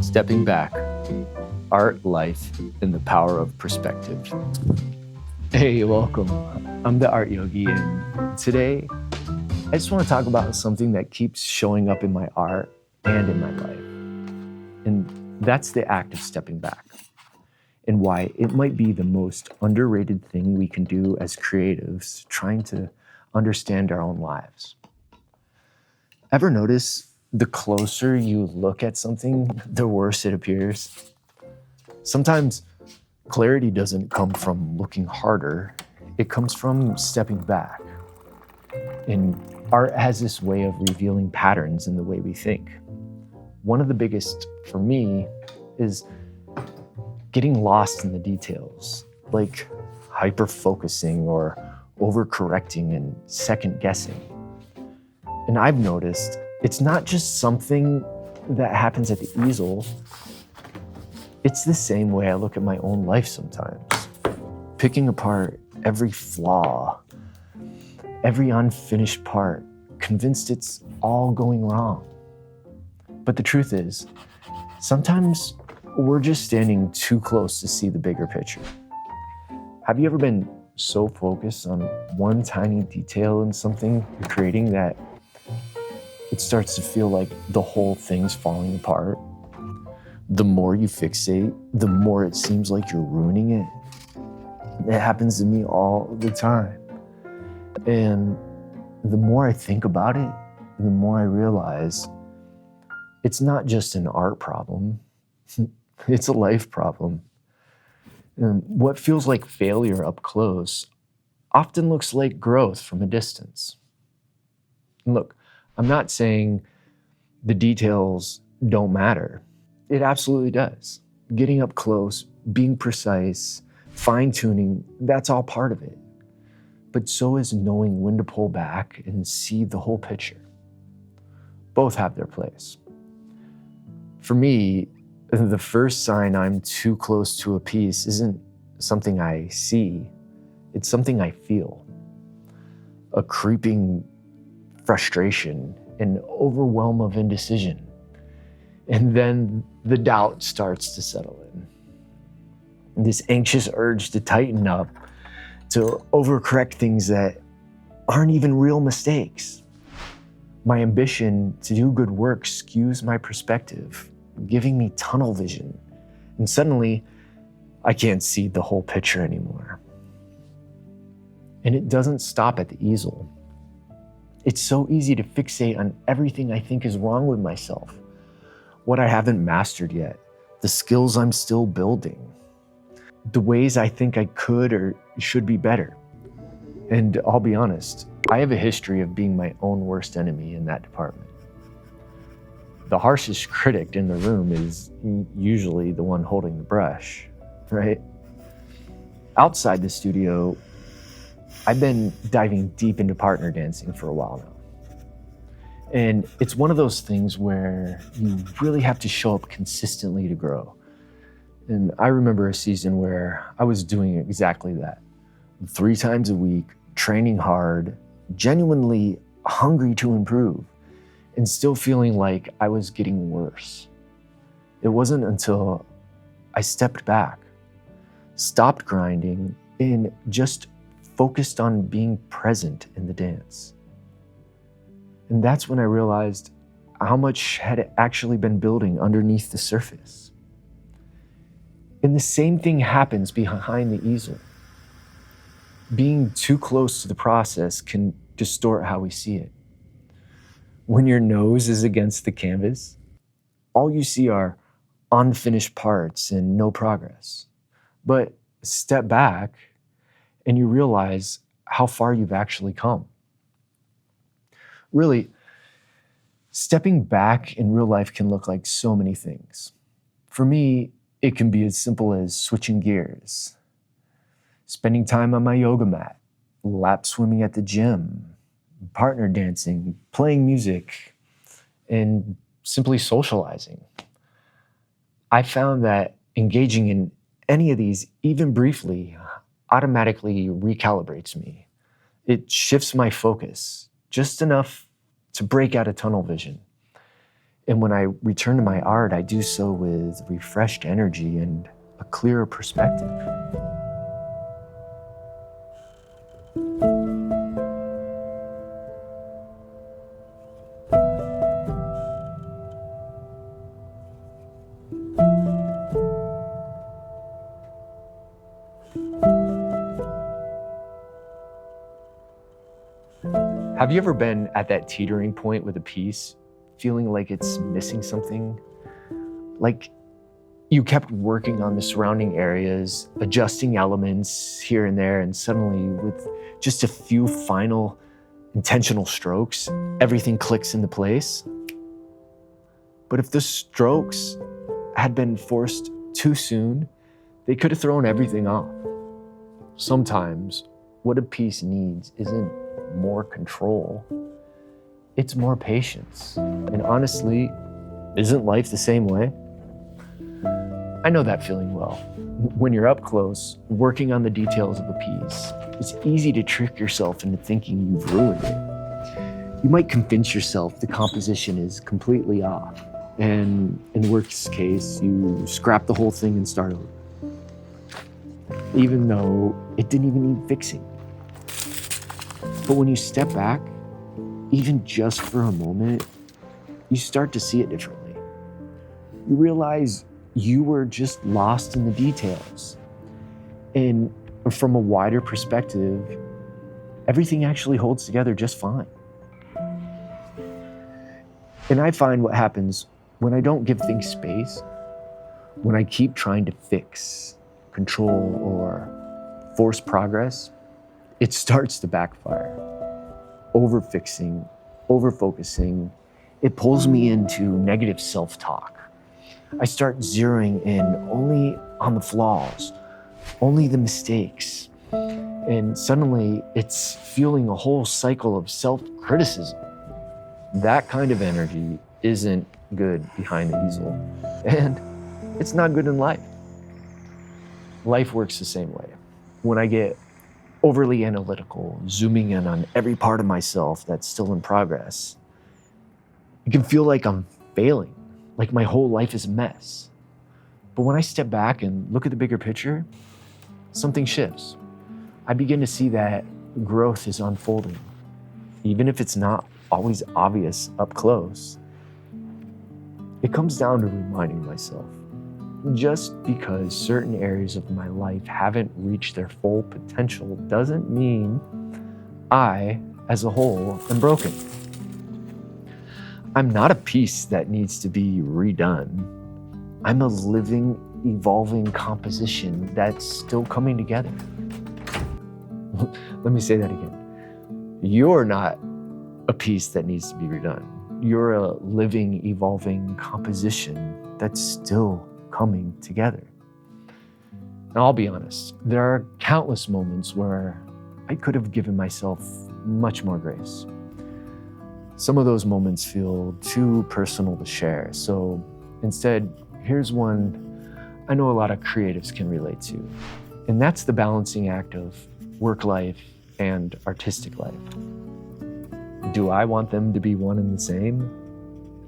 Stepping back, art, life, and the power of perspective. Hey, welcome. I'm the Art Yogi, and today I just want to talk about something that keeps showing up in my art and in my life. And that's the act of stepping back, and why it might be the most underrated thing we can do as creatives trying to understand our own lives. Ever notice the closer you look at something, the worse it appears? Sometimes clarity doesn't come from looking harder, it comes from stepping back. And art has this way of revealing patterns in the way we think. One of the biggest for me is getting lost in the details, like hyper-focusing or overcorrecting and second-guessing. And I've noticed it's not just something that happens at the easel. It's the same way I look at my own life sometimes. Picking apart every flaw, every unfinished part, convinced it's all going wrong. But the truth is, sometimes we're just standing too close to see the bigger picture. Have you ever been so focused on one tiny detail in something you're creating that it starts to feel like the whole thing's falling apart? The more you fixate, the more it seems like you're ruining it. It happens to me all the time. And the more I think about it, the more I realize it's not just an art problem, it's a life problem. And what feels like failure up close often looks like growth from a distance. And look, I'm not saying the details don't matter. It absolutely does. Getting up close, being precise, fine-tuning, that's all part of it. But so is knowing when to pull back and see the whole picture. Both have their place. For me, the first sign I'm too close to a piece isn't something I see, it's something I feel. A creeping frustration, an overwhelm of indecision. And then the doubt starts to settle in. This anxious urge to tighten up, to overcorrect things that aren't even real mistakes. My ambition to do good work skews my perspective, giving me tunnel vision. And suddenly, I can't see the whole picture anymore. And it doesn't stop at the easel. It's so easy to fixate on everything I think is wrong with myself, what I haven't mastered yet, the skills I'm still building, the ways I think I could or should be better. And I'll be honest, I have a history of being my own worst enemy in that department. The harshest critic in the room is usually the one holding the brush, right? Outside the studio, I've been diving deep into partner dancing for a while now. And it's one of those things where you really have to show up consistently to grow. And I remember a season where I was doing exactly that. 3 times a week, training hard, genuinely hungry to improve, and still feeling like I was getting worse. It wasn't until I stepped back, stopped grinding, and just focused on being present in the dance. And that's when I realized how much had actually been building underneath the surface. And the same thing happens behind the easel. Being too close to the process can distort how we see it. When your nose is against the canvas, all you see are unfinished parts and no progress. But step back and you realize how far you've actually come. Really, stepping back in real life can look like so many things. For me, it can be as simple as switching gears, spending time on my yoga mat, lap swimming at the gym, partner dancing, playing music, and simply socializing. I found that engaging in any of these, even briefly, automatically recalibrates me. It shifts my focus just enough to break out of tunnel vision. And when I return to my art, I do so with refreshed energy and a clearer perspective. Have you ever been at that teetering point with a piece, feeling like it's missing something? Like you kept working on the surrounding areas, adjusting elements here and there, and suddenly with just a few final intentional strokes, everything clicks into place. But if the strokes had been forced too soon, they could have thrown everything off. Sometimes what a piece needs isn't more control, it's more patience. And honestly, isn't life the same way? I know that feeling well. When you're up close, working on the details of a piece, it's easy to trick yourself into thinking you've ruined it. You might convince yourself the composition is completely off, and in the worst case, you scrap the whole thing and start over, even though it didn't even need fixing. But when you step back, even just for a moment, you start to see it differently. You realize you were just lost in the details. And from a wider perspective, everything actually holds together just fine. And I find what happens when I don't give things space, when I keep trying to fix, control, or force progress, it starts to backfire. Over-fixing, over-focusing, it pulls me into negative self-talk. I start zeroing in only on the flaws, only the mistakes. And suddenly it's fueling a whole cycle of self-criticism. That kind of energy isn't good behind the easel. And it's not good in life. Life works the same way. When I get overly analytical, zooming in on every part of myself that's still in progress, it can feel like I'm failing, like my whole life is a mess. But when I step back and look at the bigger picture, something shifts. I begin to see that growth is unfolding, even if it's not always obvious up close. It comes down to reminding myself, just because certain areas of my life haven't reached their full potential doesn't mean I, as a whole, am broken. I'm not a piece that needs to be redone. I'm a living, evolving composition that's still coming together. Let me say that again. You're not a piece that needs to be redone. You're a living, evolving composition that's still coming together. Now, I'll be honest, there are countless moments where I could have given myself much more grace. Some of those moments feel too personal to share, so instead, here's one I know a lot of creatives can relate to, and that's the balancing act of work life and artistic life. Do I want them to be one and the same?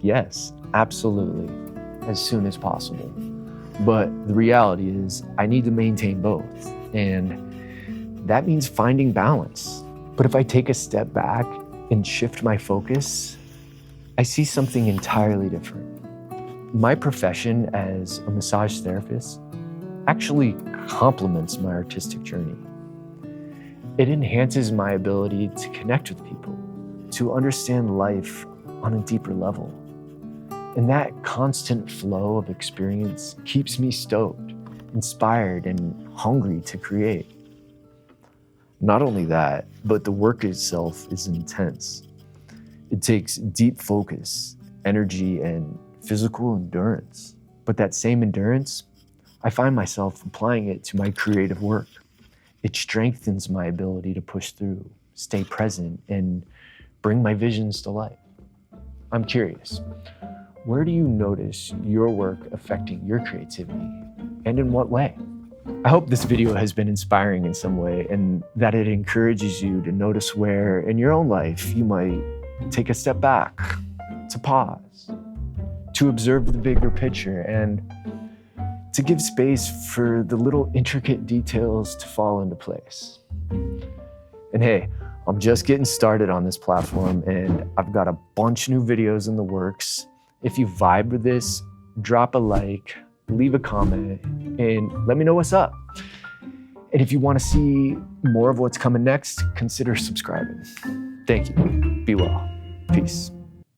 Yes, absolutely, as soon as possible. But the reality is I need to maintain both, and that means finding balance. But if I take a step back and shift my focus, I see something entirely different. My profession as a massage therapist actually complements my artistic journey. It enhances my ability to connect with people, to understand life on a deeper level. And that constant flow of experience keeps me stoked, inspired, and hungry to create. Not only that, but the work itself is intense. It takes deep focus, energy, and physical endurance. But that same endurance, I find myself applying it to my creative work. It strengthens my ability to push through, stay present, and bring my visions to life. I'm curious, where do you notice your work affecting your creativity, and in what way? I hope this video has been inspiring in some way and that it encourages you to notice where in your own life you might take a step back, to pause, to observe the bigger picture, and to give space for the little intricate details to fall into place. And hey, I'm just getting started on this platform, and I've got a bunch of new videos in the works. If you vibe with this, drop a like, leave a comment, and let me know what's up. And if you want to see more of what's coming next, consider subscribing. Thank you. Be well. Peace.